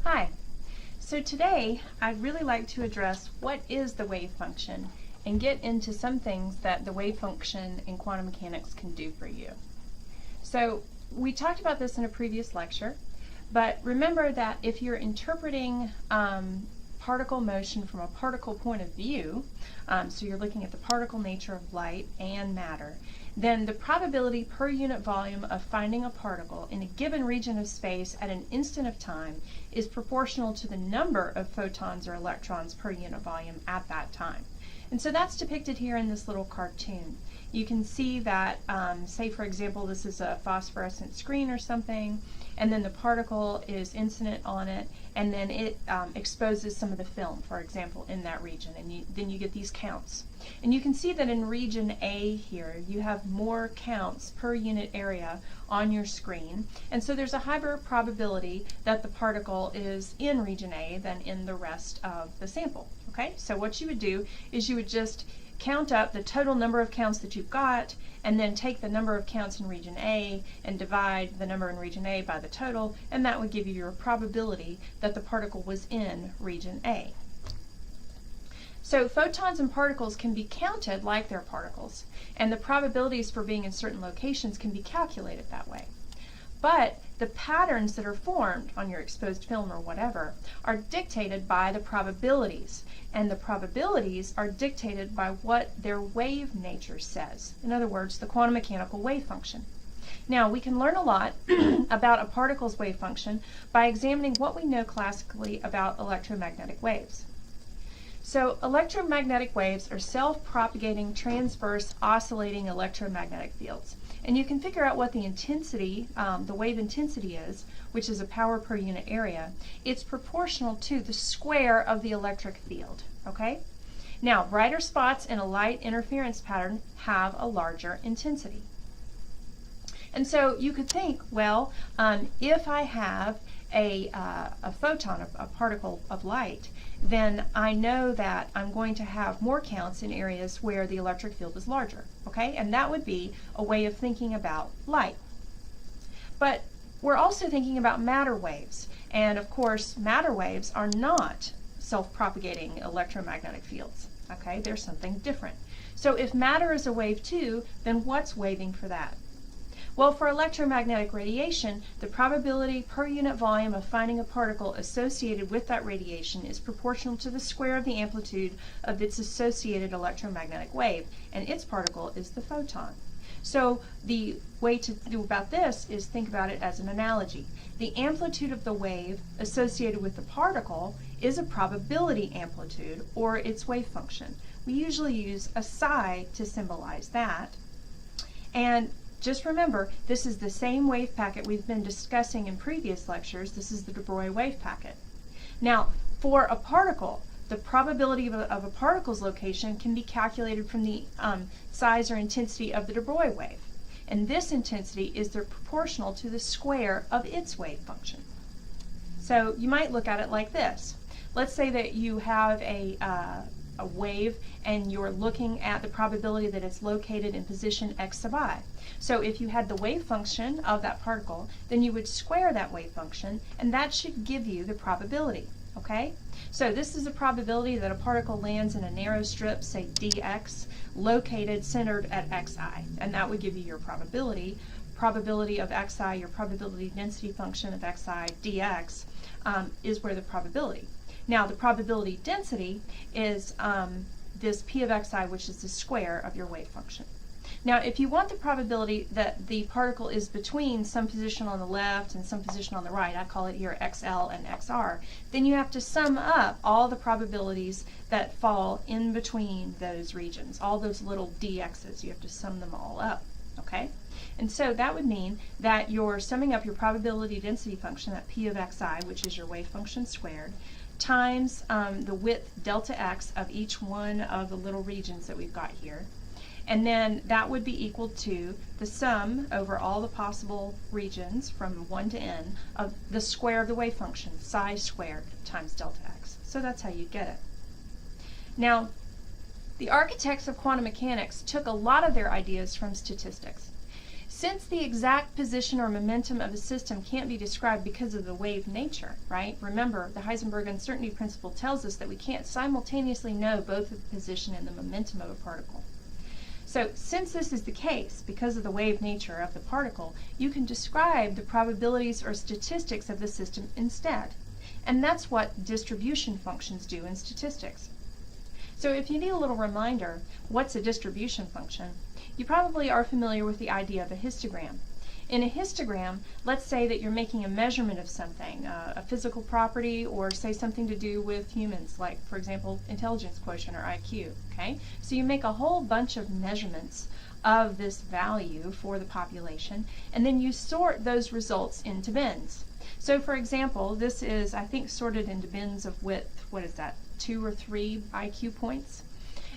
Hi. So today I'd really like to address what is the wave function and get into some things that the wave function in quantum mechanics can do for you. So we talked about this in a previous lecture, but remember that if you're interpreting particle motion from a particle point of view, so you're looking at the particle nature of light and matter, then the probability per unit volume of finding a particle in a given region of space at an instant of time is proportional to the number of photons or electrons per unit volume at that time. And so that's depicted here in this little cartoon. You can see that, say for example, this is a phosphorescent screen or something, and then the particle is incident on it, and then it exposes some of the film, for example, in that region, and then you get these counts. And you can see that in region A here, you have more counts per unit area on your screen, and so there's a higher probability that the particle is in region A than in the rest of the sample. Okay, so what you would do is you would just count up the total number of counts that you've got, and then take the number of counts in region A and divide the number in region A by the total, and that would give you your probability that the particle was in region A. So photons and particles can be counted like they're particles, and the probabilities for being in certain locations can be calculated that way. But the patterns that are formed on your exposed film or whatever are dictated by the probabilities, and the probabilities are dictated by what their wave nature says. In other words, the quantum mechanical wave function. Now, we can learn a lot about a particle's wave function by examining what we know classically about electromagnetic waves. So electromagnetic waves are self-propagating, transverse, oscillating electromagnetic fields. And you can figure out what the intensity, the wave intensity is, which is a power per unit area. It's proportional to the square of the electric field, okay? Now, brighter spots in a light interference pattern have a larger intensity. And so you could think, well, if I have a photon, a particle of light, then I know that I'm going to have more counts in areas where the electric field is larger, okay? And that would be a way of thinking about light. But we're also thinking about matter waves, and of course matter waves are not self-propagating electromagnetic fields, okay? They're something different. So if matter is a wave too, then what's waving for that? Well, for electromagnetic radiation, the probability per unit volume of finding a particle associated with that radiation is proportional to the square of the amplitude of its associated electromagnetic wave, and its particle is the photon. So the way to do about this is think about it as an analogy. The amplitude of the wave associated with the particle is a probability amplitude, or its wave function. We usually use a psi to symbolize that. And just remember, this is the same wave packet we've been discussing in previous lectures. This is the de Broglie wave packet. Now, for a particle, the probability of a particle's location can be calculated from the size or intensity of the de Broglie wave. And this intensity is proportional to the square of its wave function. So you might look at it like this. Let's say that you have a wave and you're looking at the probability that it's located in position x sub I. So if you had the wave function of that particle, then you would square that wave function, and that should give you the probability, okay? So this is a probability that a particle lands in a narrow strip, say dx, located, centered at xi, and that would give you your probability. Probability of xi, your probability density function of xi dx, is where the probability. Now, the probability density is this p of xi, which is the square of your wave function. Now, if you want the probability that the particle is between some position on the left and some position on the right, I call it here xl and xr, then you have to sum up all the probabilities that fall in between those regions, all those little dx's. You have to sum them all up, okay? And so that would mean that you're summing up your probability density function, that p of xi, which is your wave function squared, times the width delta x of each one of the little regions that we've got here. And then that would be equal to the sum over all the possible regions from 1 to n of the square of the wave function, psi squared times delta x. So that's how you get it. Now, the architects of quantum mechanics took a lot of their ideas from statistics. since the exact position or momentum of a system can't be described because of the wave nature, right? Remember, the Heisenberg uncertainty principle tells us that we can't simultaneously know both the position and the momentum of a particle. So since this is the case, because of the wave nature of the particle, you can describe the probabilities or statistics of the system instead. And that's what distribution functions do in statistics. So if you need a little reminder, what's a distribution function? You probably are familiar with the idea of a histogram. In a histogram, let's say that you're making a measurement of something, a physical property, or say something to do with humans, like, for example, intelligence quotient or IQ, okay? So you make a whole bunch of measurements of this value for the population, and then you sort those results into bins. So for example, this is, I think, sorted into bins of width, what is that, 2 or 3 IQ points?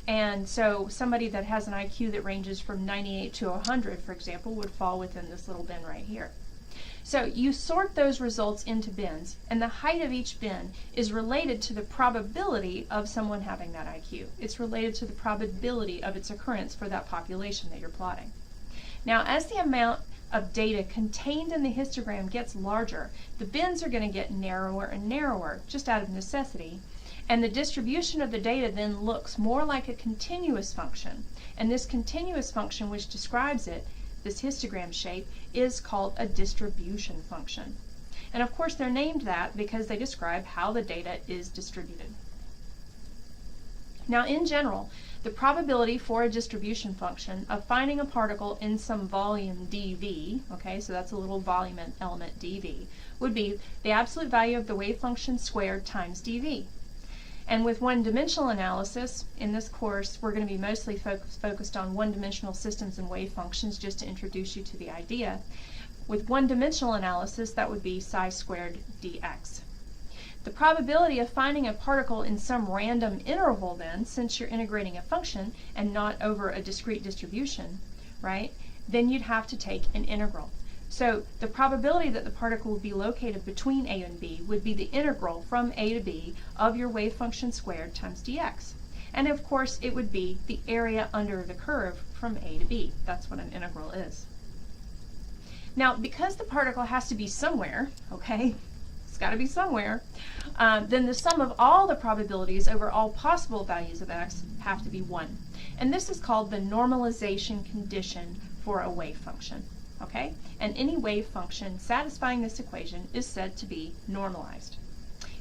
And so somebody that has an IQ that ranges from 98 to 100, for example, would fall within this little bin right here. So you sort those results into bins, and the height of each bin is related to the probability of someone having that IQ. It's related to the probability of its occurrence for that population that you're plotting. Now, as the amount of data contained in the histogram gets larger, the bins are going to get narrower and narrower, just out of necessity. And the distribution of the data then looks more like a continuous function. And this continuous function, which describes it, this histogram shape, is called a distribution function. And of course they're named that because they describe how the data is distributed. Now in general, the probability for a distribution function of finding a particle in some volume dV, okay, so that's a little volume element dV, would be the absolute value of the wave function squared times dV. And with one-dimensional analysis, in this course, we're going to be mostly focused on one-dimensional systems and wave functions, just to introduce you to the idea. With one-dimensional analysis, that would be psi squared dx. The probability of finding a particle in some random interval then, since you're integrating a function and not over a discrete distribution, right, then you'd have to take an integral. So the probability that the particle would be located between A and B would be the integral from A to B of your wave function squared times dx. And of course it would be the area under the curve from A to B. That's what an integral is. Now because the particle has to be somewhere, okay, it's got to be somewhere, then the sum of all the probabilities over all possible values of x have to be 1. And this is called the normalization condition for a wave function. Okay? And any wave function satisfying this equation is said to be normalized.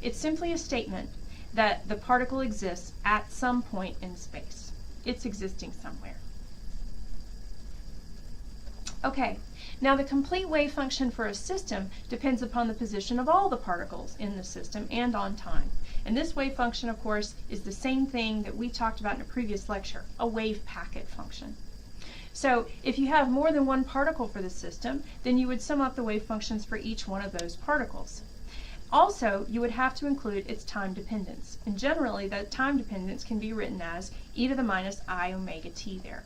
It's simply a statement that the particle exists at some point in space. It's existing somewhere. Okay, now the complete wave function for a system depends upon the position of all the particles in the system and on time. And this wave function, of course, is the same thing that we talked about in a previous lecture, a wave packet function. So if you have more than one particle for the system, then you would sum up the wave functions for each one of those particles. Also, you would have to include its time dependence. And generally, that time dependence can be written as e to the minus I omega t there.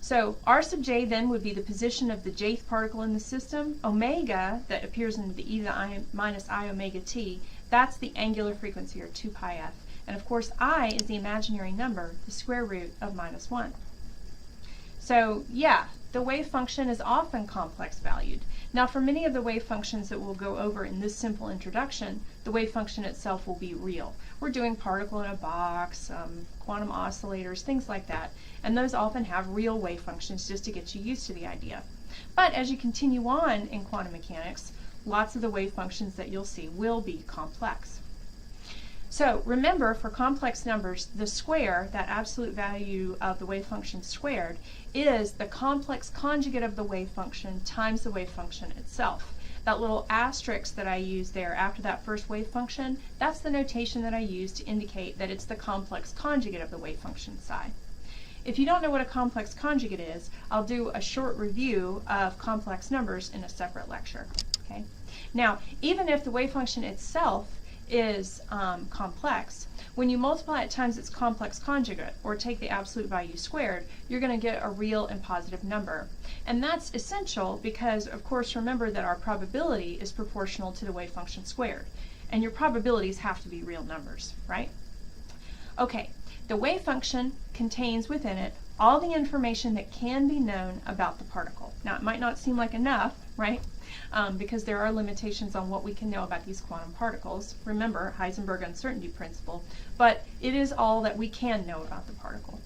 So r sub j then would be the position of the jth particle in the system. Omega, that appears in the e to the minus I omega t, that's the angular frequency, or 2 pi f. And of course, I is the imaginary number, the square root of minus 1. So yeah, the wave function is often complex valued. Now for many of the wave functions that we'll go over in this simple introduction, the wave function itself will be real. We're doing particle in a box, quantum oscillators, things like that. And those often have real wave functions just to get you used to the idea. But as you continue on in quantum mechanics, lots of the wave functions that you'll see will be complex. So remember, for complex numbers, the square, that absolute value of the wave function squared, is the complex conjugate of the wave function times the wave function itself. That little asterisk that I use there after that first wave function, that's the notation that I use to indicate that it's the complex conjugate of the wave function psi. If you don't know what a complex conjugate is, I'll do a short review of complex numbers in a separate lecture. Okay? Now, even if the wave function itself is complex, when you multiply it times its complex conjugate, or take the absolute value squared, you're going to get a real and positive number. And that's essential because, of course, remember that our probability is proportional to the wave function squared. And your probabilities have to be real numbers, right? Okay, the wave function contains within it all the information that can be known about the particle. Now, it might not seem like enough, right? Because there are limitations on what we can know about these quantum particles. Remember, Heisenberg uncertainty principle, but it is all that we can know about the particle.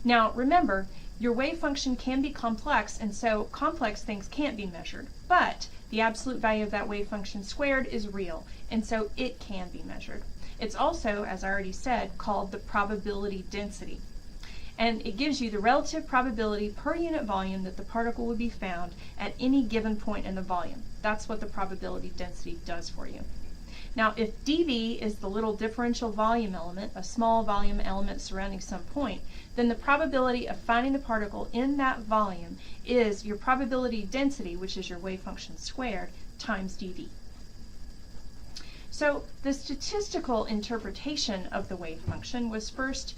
Now, remember, your wave function can be complex, and so complex things can't be measured, but the absolute value of that wave function squared is real, and so it can be measured. It's also, as I already said, called the probability density. And it gives you the relative probability per unit volume that the particle would be found at any given point in the volume. That's what the probability density does for you. Now, if dV is the little differential volume element, a small volume element surrounding some point, then the probability of finding the particle in that volume is your probability density, which is your wave function squared, times dV. So the statistical interpretation of the wave function was first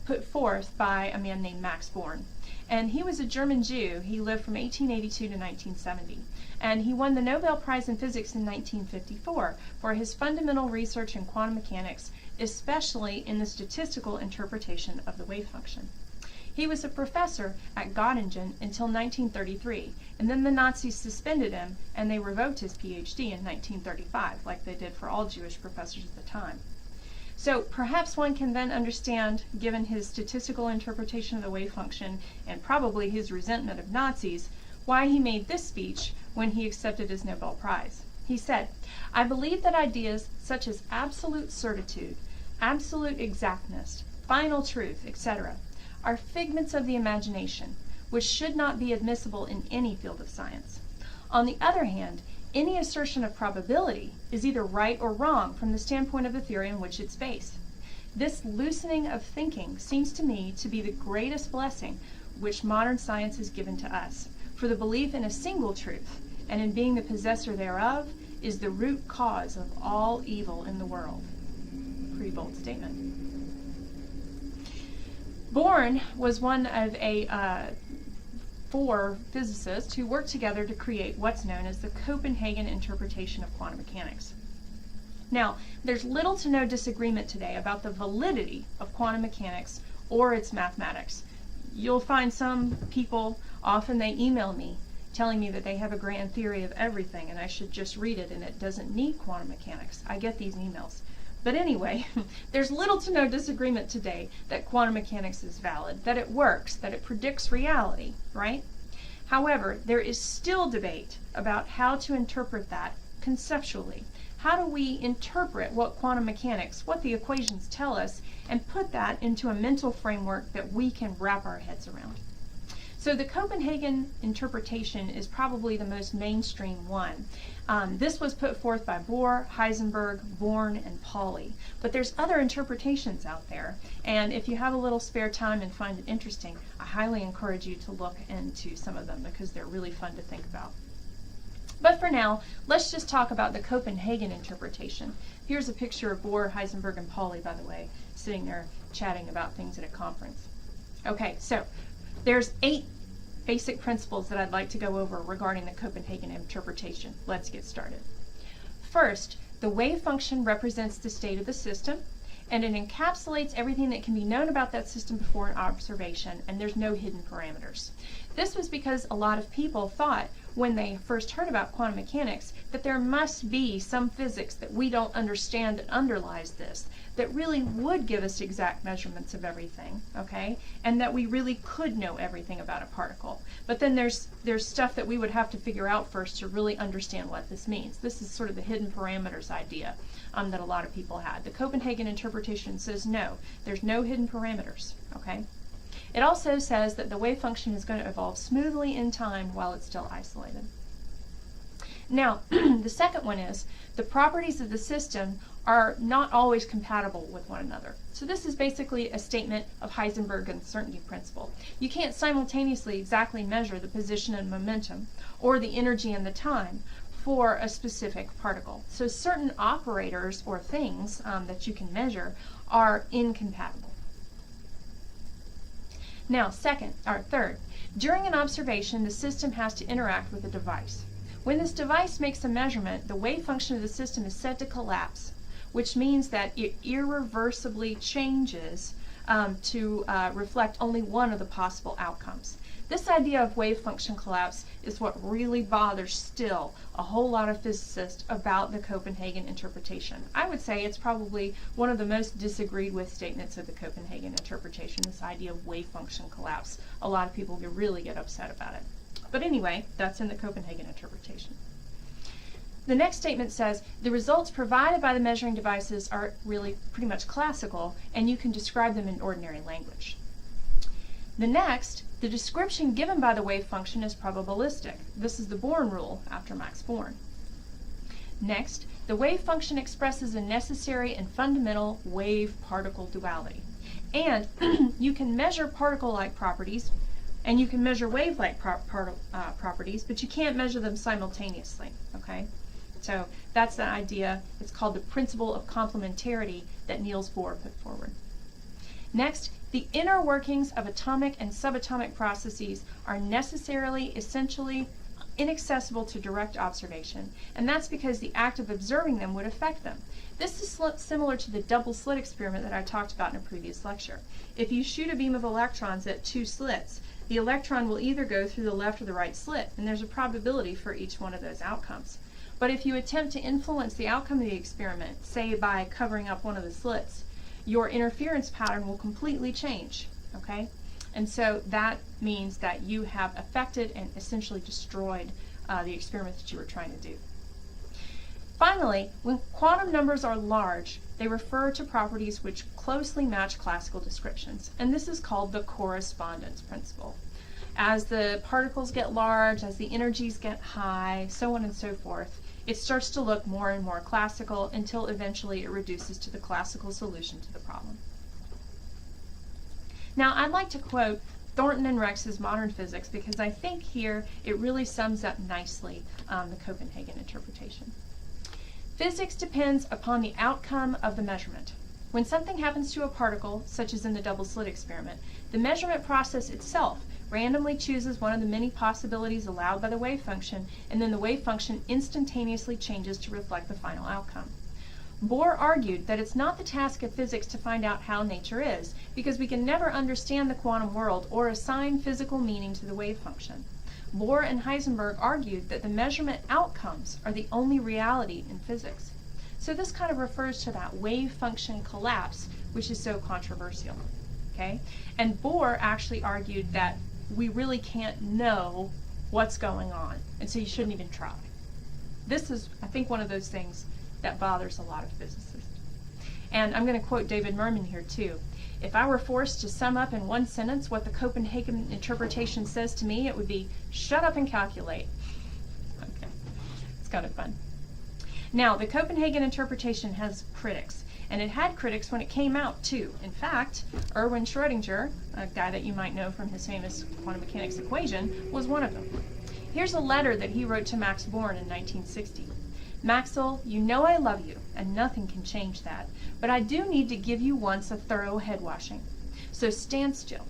put forth by a man named Max Born. And he was a German Jew. He lived from 1882 to 1970. And he won the Nobel Prize in Physics in 1954 for his fundamental research in quantum mechanics, especially in the statistical interpretation of the wave function. He was a professor at Göttingen until 1933, and then the Nazis suspended him and they revoked his PhD in 1935, like they did for all Jewish professors at the time. So perhaps one can then understand, given his statistical interpretation of the wave function and probably his resentment of Nazis, why he made this speech when he accepted his Nobel Prize. He said, "I believe that ideas such as absolute certitude, absolute exactness, final truth, etc., are figments of the imagination, which should not be admissible in any field of science. On the other hand, any assertion of probability is either right or wrong from the standpoint of the theory on which it's based. This loosening of thinking seems to me to be the greatest blessing which modern science has given to us, for the belief in a single truth, and in being the possessor thereof, is the root cause of all evil in the world." Pretty bold statement. Born was one of four physicists who worked together to create what's known as the Copenhagen Interpretation of quantum mechanics. Now, there's little to no disagreement today about the validity of quantum mechanics or its mathematics. You'll find some people, often they email me, telling me that they have a grand theory of everything and I should just read it and it doesn't need quantum mechanics. I get these emails. But anyway, there's little to no disagreement today that quantum mechanics is valid, that it works, that it predicts reality, right? However, there is still debate about how to interpret that conceptually. How do we interpret what quantum mechanics, what the equations tell us, and put that into a mental framework that we can wrap our heads around? So the Copenhagen interpretation is probably the most mainstream one. This was put forth by Bohr, Heisenberg, Born, and Pauli. But there's other interpretations out there, and if you have a little spare time and find it interesting, I highly encourage you to look into some of them because they're really fun to think about. But for now, let's just talk about the Copenhagen interpretation. Here's a picture of Bohr, Heisenberg, and Pauli, by the way, sitting there chatting about things at a conference. Okay, so there's 8 basic principles that I'd like to go over regarding the Copenhagen interpretation. Let's get started. First, the wave function represents the state of the system, and it encapsulates everything that can be known about that system before an observation, and there's no hidden parameters. This was because a lot of people thought, when they first heard about quantum mechanics, that there must be some physics that we don't understand that underlies this, that really would give us exact measurements of everything, okay? And that we really could know everything about a particle. But then there's stuff that we would have to figure out first to really understand what this means. This is sort of the hidden parameters idea that a lot of people had. The Copenhagen interpretation says no, there's no hidden parameters, okay? It also says that the wave function is going to evolve smoothly in time while it's still isolated. Now, the second one is the properties of the system are not always compatible with one another. So this is basically a statement of Heisenberg uncertainty principle. You can't simultaneously exactly measure the position and momentum or the energy and the time for a specific particle. So certain operators or things that you can measure are incompatible. Now, third, during an observation, the system has to interact with a device. When this device makes a measurement, the wave function of the system is said to collapse, which means that it irreversibly changes to reflect only one of the possible outcomes. This idea of wave function collapse is what really bothers still a whole lot of physicists about the Copenhagen interpretation. I would say it's probably one of the most disagreed with statements of the Copenhagen interpretation, this idea of wave function collapse. A lot of people really get upset about it. But anyway, that's in the Copenhagen interpretation. The next statement says, the results provided by the measuring devices are really pretty much classical, and you can describe them in ordinary language. The next, the description given by the wave function is probabilistic. This is the Born rule after Max Born. Next, the wave function expresses a necessary and fundamental wave-particle duality. And you can measure particle-like properties, and you can measure wave-like properties, but you can't measure them simultaneously, okay? So that's the idea. It's called the principle of complementarity that Niels Bohr put forward. Next, the inner workings of atomic and subatomic processes are necessarily, essentially, inaccessible to direct observation, and that's because the act of observing them would affect them. This is similar to the double slit experiment that I talked about in a previous lecture. If you shoot a beam of electrons at two slits, the electron will either go through the left or the right slit, and there's a probability for each one of those outcomes. But if you attempt to influence the outcome of the experiment, say by covering up one of the slits, your interference pattern will completely change, okay? And so that means that you have affected and essentially destroyed the experiment that you were trying to do. Finally, when quantum numbers are large, they refer to properties which closely match classical descriptions, and this is called the correspondence principle. As the particles get large, as the energies get high, so on and so forth, it starts to look more and more classical until eventually it reduces to the classical solution to the problem. Now, I'd like to quote Thornton and Rex's Modern Physics because I think here it really sums up nicely the Copenhagen interpretation. Physics depends upon the outcome of the measurement. When something happens to a particle, such as in the double slit experiment, the measurement process itself randomly chooses one of the many possibilities allowed by the wave function, and then the wave function instantaneously changes to reflect the final outcome. Bohr argued that it's not the task of physics to find out how nature is, because we can never understand the quantum world or assign physical meaning to the wave function. Bohr and Heisenberg argued that the measurement outcomes are the only reality in physics. So this kind of refers to that wave function collapse, which is so controversial. Okay? And Bohr actually argued that we really can't know what's going on, and so you shouldn't even try. This is, I think, one of those things that bothers a lot of physicists. And I'm going to quote David Mermin here too. If I were forced to sum up in one sentence what the Copenhagen interpretation says to me, it would be, shut up and calculate. Okay, it's kind of fun. Now, the Copenhagen interpretation has critics, and it had critics when it came out too. In fact, Erwin Schrödinger, a guy that you might know from his famous quantum mechanics equation, was one of them. Here's a letter that he wrote to Max Born in 1960. Maxwell, you know I love you, and nothing can change that, but I do need to give you once a thorough head washing. So stand still.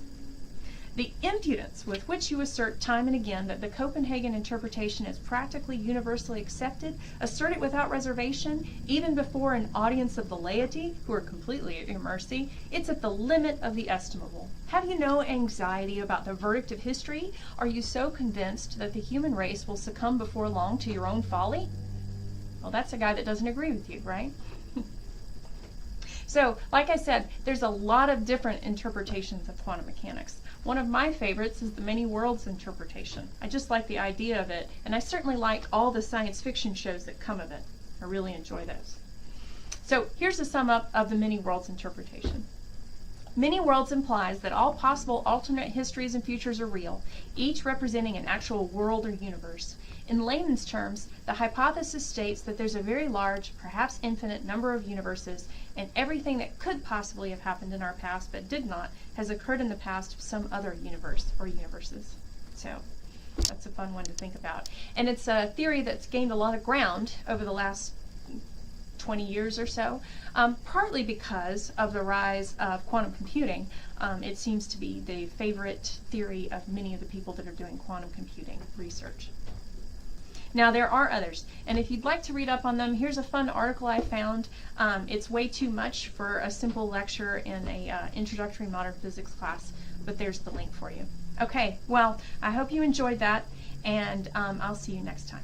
The impudence with which you assert time and again that the Copenhagen interpretation is practically universally accepted, assert it without reservation, even before an audience of the laity, who are completely at your mercy, it's at the limit of the estimable. Have you no anxiety about the verdict of history? Are you so convinced that the human race will succumb before long to your own folly? Well, that's a guy that doesn't agree with you, right? So, like I said, there's a lot of different interpretations of quantum mechanics. One of my favorites is the many worlds interpretation. I just like the idea of it, and I certainly like all the science fiction shows that come of it. I really enjoy those. So here's a sum up of the many worlds interpretation. Many worlds implies that all possible alternate histories and futures are real, each representing an actual world or universe. In layman's terms, the hypothesis states that there's a very large, perhaps infinite, number of universes, and everything that could possibly have happened in our past but did not has occurred in the past of some other universe or universes. So that's a fun one to think about. And it's a theory that's gained a lot of ground over the last 20 years or so, partly because of the rise of quantum computing. It seems to be the favorite theory of many of the people that are doing quantum computing research. Now there are others, and if you'd like to read up on them, here's a fun article I found. It's way too much for a simple lecture in a introductory modern physics class, but there's the link for you. Okay, well, I hope you enjoyed that, and I'll see you next time.